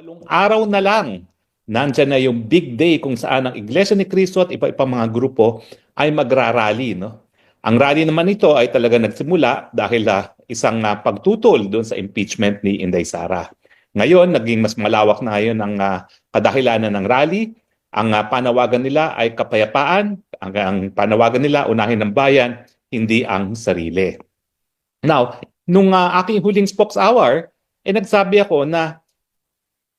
Walong araw na lang, nandyan na yung big day kung saan ang Iglesia ni Cristo at iba-ibang mga grupo ay magrarally. No? Ang rally naman nito ay talaga nagsimula dahil isang pagtutol doon sa impeachment ni Inday Sara. Ngayon, naging mas malawak na ngayon ang kadahilanan ng rally. Ang panawagan nila ay kapayapaan. Ang panawagan nila, unahin ng bayan, hindi ang sarili. Now, nung aking huling spokes hour, nagsabi ako na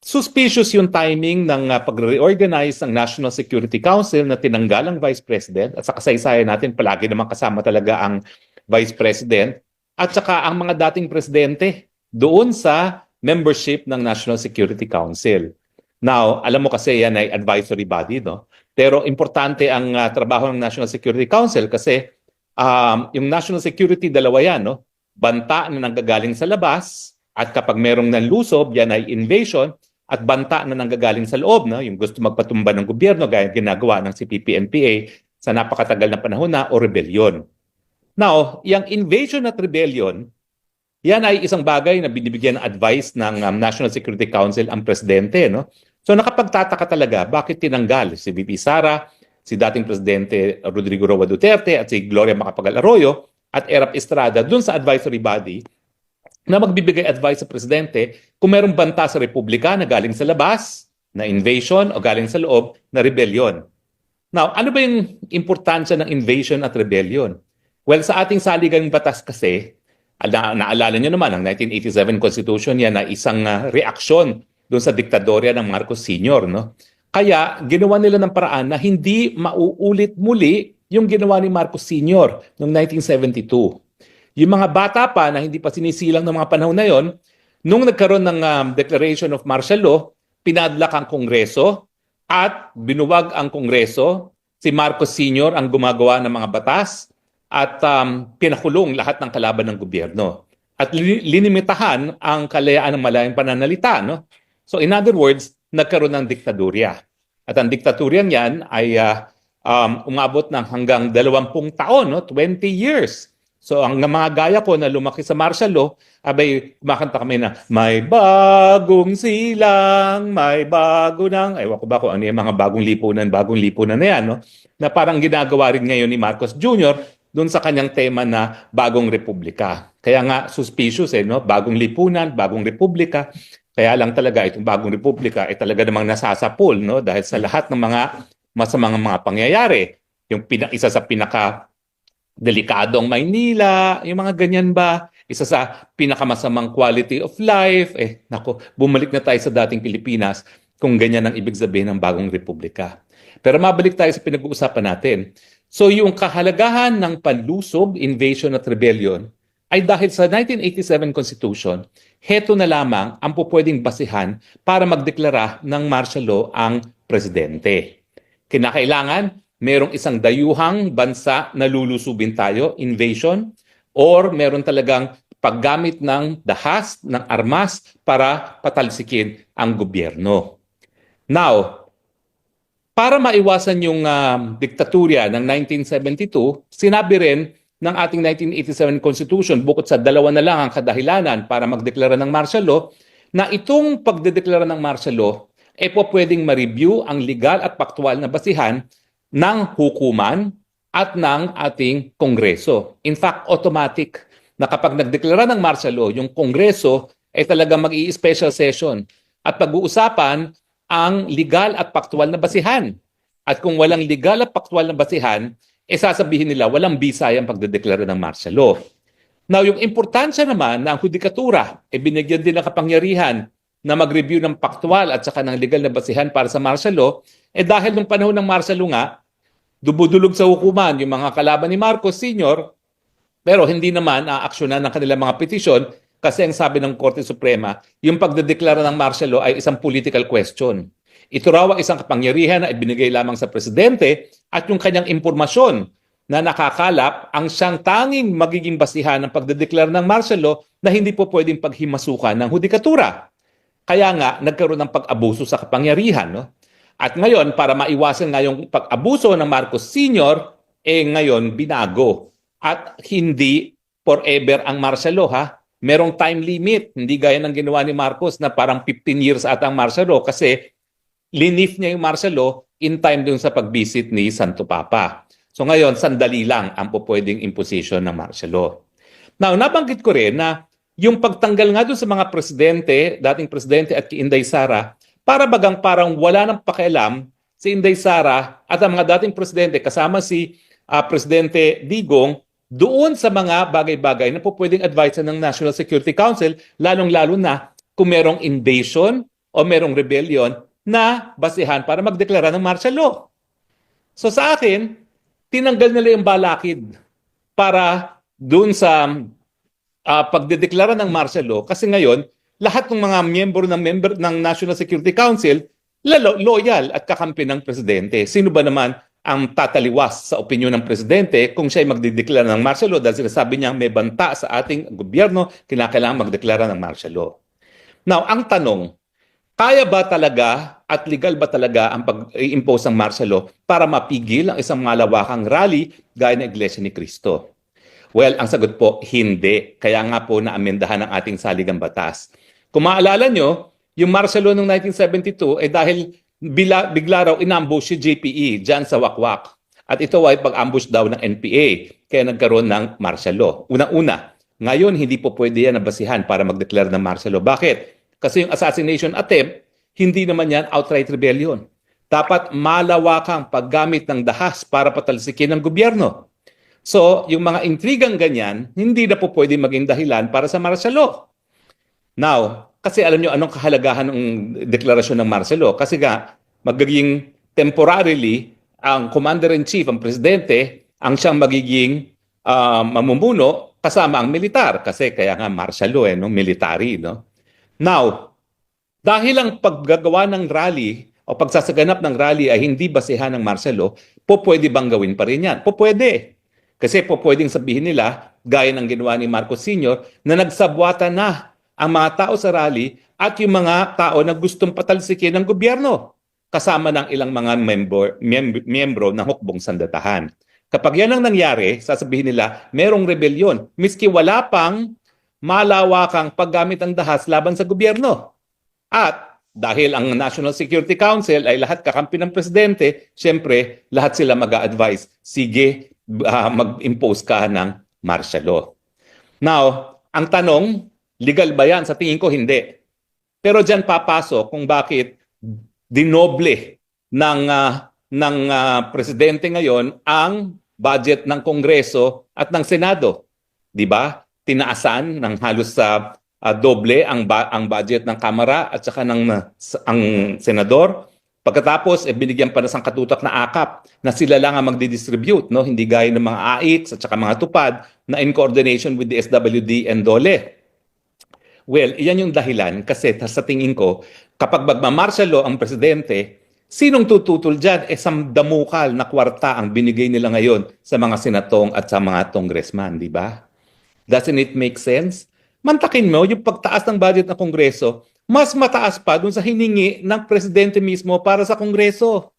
suspicious yung timing ng pag-reorganize ng National Security Council na tinanggal ang Vice President at sa kasaysayan natin palagi naman kasama talaga ang Vice President at saka ang mga dating presidente doon sa membership ng National Security Council. Now, alam mo kasi yan ay advisory body, no? Pero importante ang trabaho ng National Security Council kasi yung national security, dalawa yan, no? Banta na nanggagaling sa labas at kapag merong nanlusob, yan ay invasion at banta na nanggagaling sa loob, no? Yung gusto magpatumba ng gobyerno gaya ginagawa ng CPP-NPA sa napakatagal na panahon na o rebellion. Now, yung invasion at rebellion, yan ay isang bagay na binibigyan ng advice ng National Security Council ang presidente, no? So nakapagtataka talaga bakit tinanggal si VP Sara, si dating presidente Rodrigo Roa Duterte at si Gloria Macapagal Arroyo at Erap Estrada dun sa advisory body na magbibigay advice sa presidente kung merong banta sa Republika na galing sa labas, na invasion o galing sa loob na rebellion. Now, ano ba yung importansya ng invasion at rebellion? Well, sa ating saligang batas kasi, naalala nyo naman, ang 1987 Constitution yan na isang reaksyon doon sa diktadorya ng Marcos Sr. No? Kaya ginawa nila ng paraan na hindi mauulit muli yung ginawa ni Marcos Sr. noong 1972. Yung mga bata pa na hindi pa sinisilang ng mga panahon na yon, nung nagkaroon ng Declaration of Martial Law, pinadlak ang Kongreso at binuwag ang Kongreso. Si Marcos Sr. ang gumagawa ng mga batas at pinakulong lahat ng kalaban ng gobyerno. At linimitahan ang kalayaan ng malayang pananalita. No? So in other words, nagkaroon ng diktadurya. At ang diktaduryang yan ay umabot ng hanggang 20 taon, no? 20 years. So ang mga gaya ko na lumaki sa martial law, abay kumakanta kami na may bagong silang, may bago ng, ewan ko ba kung ano yung mga bagong lipunan na yan, no? Na parang ginagawa rin ngayon ni Marcos Jr. doon sa kanyang tema na bagong republika. Kaya nga suspicious no? Bagong lipunan, bagong republika. Kaya lang talaga itong bagong republika ay talaga namang nasasapul, no? Dahil sa lahat ng mga masamang mga pangyayari. Yung isa sa pinaka delikadong Maynila, yung mga ganyan ba? Isa sa pinakamasamang quality of life. Nako, bumalik na tayo sa dating Pilipinas kung ganyan ang ibig sabihin ng bagong republika. Pero mabalik tayo sa pinag-uusapan natin. So yung kahalagahan ng panlusob, invasion at rebellion ay dahil sa 1987 Constitution, heto na lamang ang pupwedeng basihan para magdeklara ng martial law ang presidente. Kinakailangan merong isang dayuhang bansa na lulusubin tayo, invasion, or meron talagang paggamit ng dahas, ng armas para patalsikin ang gobyerno. Now, para maiwasan yung diktaturya ng 1972, sinabi rin ng ating 1987 Constitution, bukod sa dalawa na lang ang kadahilanan para magdeklara ng martial law, na itong pagdedeklara ng martial law, po pwedeng ma-review ang legal at paktual na basihan ng hukuman at ng ating Kongreso. In fact, automatic na kapag nagdeklara ng martial law, yung Kongreso ay talaga mag-i-special session at pag-uusapan ang legal at paktual na basihan. At kung walang legal at paktual na basihan, sasabihin nila walang bisa ang pagdedeklara ng martial law. Now, yung importansya naman na ang hudikatura, binigyan din ng kapangyarihan na mag-review ng paktual at saka ng legal na basihan para sa martial law, dahil nung panahon ng martial law nga, dubudulog sa hukuman yung mga kalaban ni Marcos Sr., pero hindi naman aaksyonan ng kanilang mga petisyon kasi ang sabi ng Korte Suprema, yung pagdedeklara ng martial law ay isang political question. Ito raw ang isang kapangyarihan na ibinigay lamang sa presidente at yung kanyang impormasyon na nakakalap ang siyang tanging magiging basihan ng pagdedeklara ng martial law na hindi po pwedeng paghimasukan ng hudikatura. Kaya nga, nagkaroon ng pag-abuso sa kapangyarihan. No? At ngayon, para maiwasan nga yung pag-abuso ng Marcos Sr., ngayon binago. At hindi forever ang martial law, ha? merong time limit. Hindi gaya ng ginawa ni Marcos na parang 15 years ata ang martial law kasi linif niya yung martial law in time dun sa pag-visit ni Santo Papa. So ngayon, sandali lang ang pwedeng imposition ng martial law. Now, nabanggit ko rin na yung pagtanggal nga doon sa mga presidente, dating presidente at kay Inday Sara, para bagang parang wala nang pakialam si Inday Sara at ang mga dating presidente kasama si Presidente Digong doon sa mga bagay-bagay na pwedeng adviser ng National Security Council, lalong-lalo na kung merong invasion o merong rebellion na basihan para magdeklara ng martial law. So sa akin, tinanggal nila yung balakid para doon sa pagdedeklara ng martial law kasi ngayon lahat ng mga member ng National Security Council loyal at kakampi ng presidente. Sino ba naman ang tataliwas sa opinyon ng presidente kung siya ay magdedeklara ng martial law dahil sinasabi niya may banta sa ating gobyerno, kinakailangan magdeklara ng martial law. Now, ang tanong, kaya ba talaga at legal ba talaga ang pag-impose ng martial law para mapigil ang isang malawakang rally gaya ng Iglesia ni Cristo? Well, ang sagot po, hindi. Kaya nga po naamendahan ang ating saligang batas. Kung maalala nyo, yung martial law noong 1972 ay dahil bigla raw inambush si JPE dyan sa Wakwak. At ito ay pag-ambush daw ng NPA. Kaya nagkaroon ng martial law. Unang-una, ngayon hindi po pwede yan nabasihan para mag-declare ng martial law. Bakit? Kasi yung assassination attempt, hindi naman yan outright rebellion. Dapat malawakang paggamit ng dahas para patalsikin ng gobyerno. So, yung mga intrigang ganyan, hindi na po pwede maging dahilan para sa martial law. Now, kasi alam nyo anong kahalagahan ng deklarasyon ng martial law? Kasi nga, magiging temporarily, ang commander-in-chief, ang presidente, ang siyang magiging mamumuno kasama ang militar. Kasi kaya nga martial law, no? Military. No? Now, dahil ang paggagawa ng rally o pagsasaganap ng rally ay hindi basehan ng martial law, pwede bang gawin pa rin yan? Pwede. Kasi pwedeng sabihin nila, gaya ng ginawa ni Marcos Sr., na nagsabwata na ang mga tao sa rally at yung mga tao na gustong patalsikin ng gobyerno, kasama ng ilang mga miyembro ng hukbong sandatahan. Kapag yan ang nangyari, sasabihin nila, merong rebellion, miski wala pang malawakang paggamit ng dahas laban sa gobyerno. At dahil ang National Security Council ay lahat kakampi ng presidente, siyempre, lahat sila mag-a-advise, sige, mag-impose ka ng martial law. Now, ang tanong, legal ba yan? Sa tingin ko, hindi. Pero dyan papasok kung bakit dinoble ng presidente ngayon ang budget ng Kongreso at ng Senado. Di ba? Tinaasan ng halos sa doble ang budget ng Kamara at saka ang Senador. Pagkatapos, binigyan pa na sang katutak na akap na sila lang ang magdidistribute, no? Hindi gaya ng mga AICs at saka mga tupad na in coordination with the SWD and DOLE. Well, iyan yung dahilan kasi sa tingin ko, kapag magmamartial law ang presidente, sinong tututol dyan? Samdamukal na kwarta ang binigay nila ngayon sa mga senatong at sa mga congressman, di ba? Doesn't it make sense? Mantakin mo yung pagtaas ng budget ng Kongreso, mas mataas pa dun sa hiningi ng presidente mismo para sa Kongreso.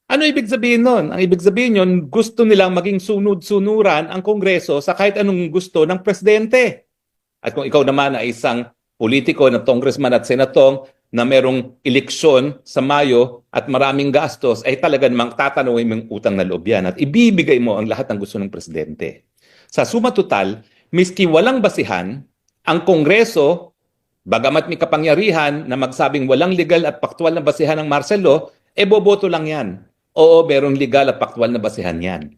Ano ibig sabihin nun? Ang ibig sabihin yun, gusto nilang maging sunod-sunuran ang Kongreso sa kahit anong gusto ng presidente. At kung ikaw naman ay isang politiko na congressman at senatong na merong eleksyon sa Mayo at maraming gastos, ay talaga namang tatanawin mong utang na loob yan at ibibigay mo ang lahat ng gusto ng presidente. Sa suma total, miski walang basihan, ang Kongreso, bagamat may kapangyarihan na magsabing walang legal at paktual na basihan ng martial law, boboto lang yan. Oo, merong legal at paktual na basihan yan.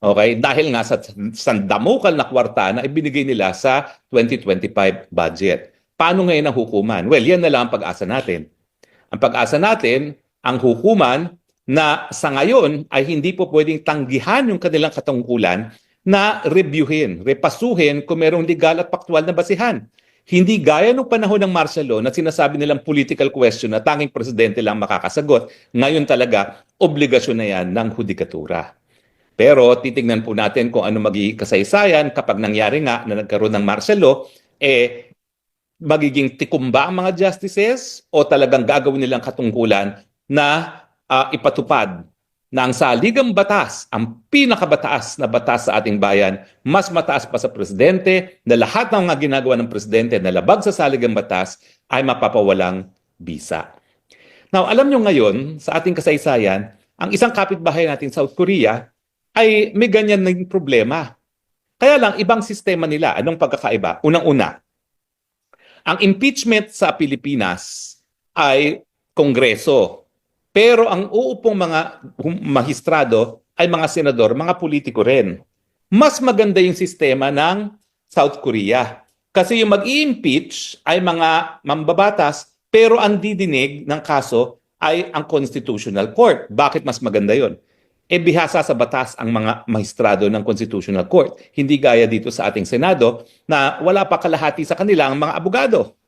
Okay? Dahil nga sa sandamukal na kwarta na ibinigay nila sa 2025 budget. Paano ngayon ang hukuman? Well, yan na lang ang pag-asa natin. Ang pag-asa natin, ang hukuman na sa ngayon ay hindi po pwedeng tanggihan yung kanilang katungkulan na reviewin, repasuhin kung merong legal at paktual na basihan. Hindi gaya nung panahon ng martial law na sinasabi nilang political question na tanging presidente lang makakasagot. Ngayon talaga, obligasyon na yan ng hudikatura. Pero titingnan po natin kung ano magiging kasaysayan kapag nangyari nga na nagkaroon ng martial law, magiging tikumba ang mga justices o talagang gagawin nilang katungkulan na ipatupad na ang saligang batas, ang pinakabataas na batas sa ating bayan, mas mataas pa sa presidente, na lahat ng mga ginagawa ng presidente na labag sa saligang batas ay mapapawalang bisa. Now, alam nyo ngayon, sa ating kasaysayan, ang isang kapitbahay natin, South Korea, ay may ganyan ng problema. Kaya lang, ibang sistema nila. Anong pagkakaiba? Unang-una, ang impeachment sa Pilipinas ay kongreso. Pero ang uupong mga magistrado ay mga senador, mga politiko rin. Mas maganda yung sistema ng South Korea. Kasi yung mag-i-impeach ay mga mambabatas, pero ang didinig ng kaso ay ang Constitutional Court. Bakit mas maganda yon? Bihasa sa batas ang mga magistrado ng Constitutional Court. Hindi gaya dito sa ating Senado na wala pa kalahati sa kanila ang mga abogado.